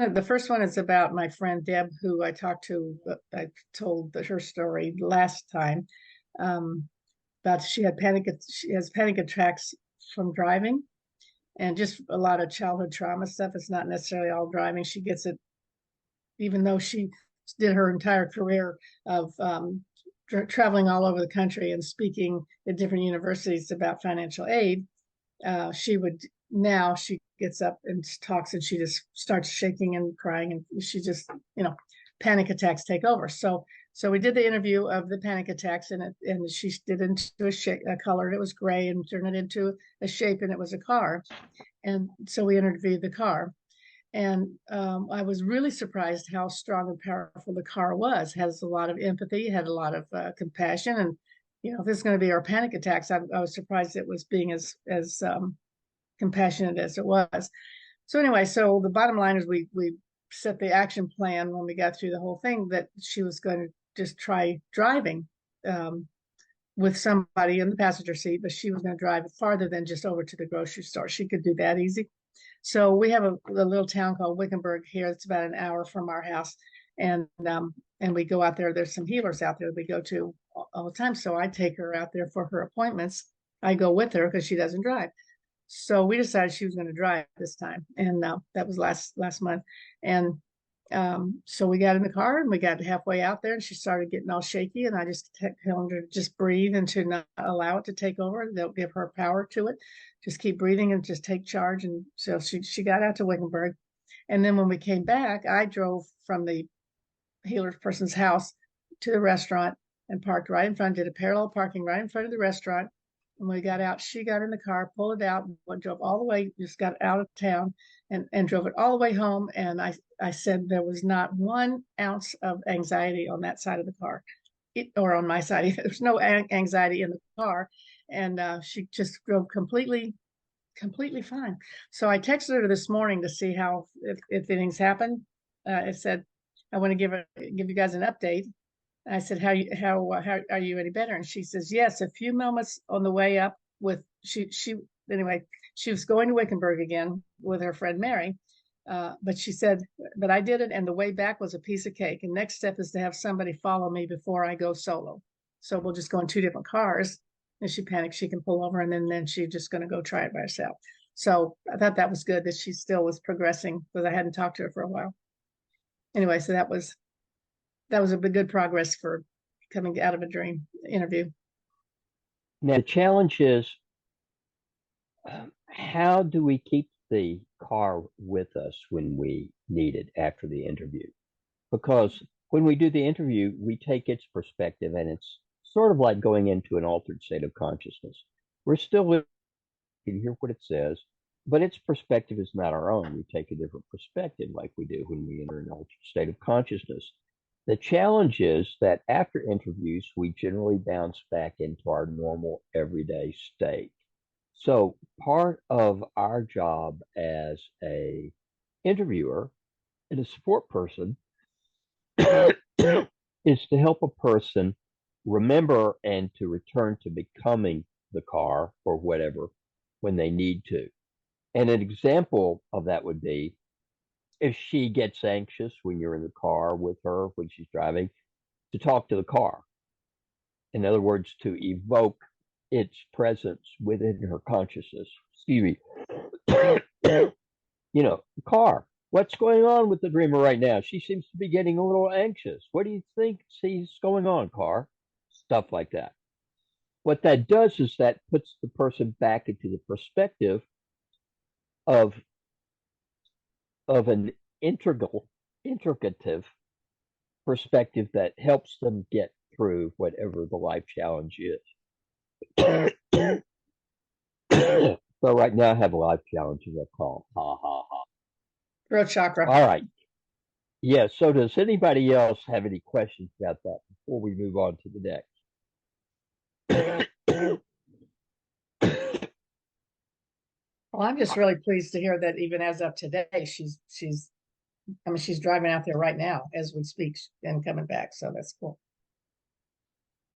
the first one is about my friend Deb, who I talked to. I told her story last time. About she has panic attacks from driving, and just a lot of childhood trauma stuff. It's not necessarily all driving. She gets it, even though she did her entire career of traveling all over the country and speaking at different universities about financial aid. She would Now she gets up and talks, and she just starts shaking and crying, and she just, panic attacks take over. So we did the interview of the panic attacks, and she did it into a color, and it was gray, and turned it into a shape, and it was a car. And so we interviewed the car, and I was really surprised how strong and powerful the car was. Has a lot of empathy, had a lot of compassion, and if this is going to be our panic attacks, I was surprised it was being as compassionate as it was. So anyway, so the bottom line is we set the action plan when we got through the whole thing, that she was going to just try driving with somebody in the passenger seat, but she was going to drive farther than just over to the grocery store. She could do that easy. So we have a little town called Wickenburg here. It's about an hour from our house, and we go out there. There's some healers out there that we go to all the time. So I take her out there for her appointments. I go with her because she doesn't drive. So we decided she was going to drive this time, and that was last month. And so we got in the car, and we got halfway out there, and she started getting all shaky, and I just told her to just breathe and to not allow it to take over. They'll give her power to it. Just keep breathing and just take charge. And so she got out to Wickenburg. And then when we came back, I drove from the healer person's house to the restaurant and parked right in front, did a parallel parking right in front of the restaurant. And when we got out, she got in the car, pulled it out, and drove all the way, just got out of town, and drove it all the way home. And I said there was not 1 ounce of anxiety on that side of the car, or on my side. There's no anxiety in the car. And she just drove completely fine. So I texted her this morning to see if anything's happened. I said, I want to give you guys an update. I said, how are you any better? And she says, yes, a few moments on the way up with anyway, she was going to Wickenburg again with her friend Mary. But she said, but I did it, and the way back was a piece of cake. And next step is to have somebody follow me before I go solo. So we'll just go in 2 different cars. If she panics, she can pull over, and then she's just going to go try it by herself. So I thought that was good that she still was progressing, because I hadn't talked to her for a while. Anyway, so that was a good progress for coming out of a dream interview. Now, the challenge is, how do we keep the car with us when we need it after the interview? Because when we do the interview, we take its perspective, and it's sort of like going into an altered state of consciousness. We're still, you can hear what it says, but its perspective is not our own. We take a different perspective, like we do when we enter an altered state of consciousness. The challenge is that after interviews, we generally bounce back into our normal everyday state. So part of our job as a interviewer and a support person is to help a person remember and to return to becoming the car or whatever when they need to. And an example of that would be if she gets anxious when you're in the car with her when she's driving, to talk to the car. In other words, to evoke its presence within her consciousness. Excuse me. Car, what's going on with the dreamer right now? She seems to be getting a little anxious. What do you think sees going on, car? Stuff like that. What that does is that puts the person back into the perspective of an integrative perspective that helps them get through whatever the life challenge is. So right now I have a life challenge I call ha ha ha. Throat chakra. All right. Yeah. So does anybody else have any questions about that before we move on to the next? Well, I'm just really pleased to hear that even as of today, she's driving out there right now as we speak and coming back. So that's cool.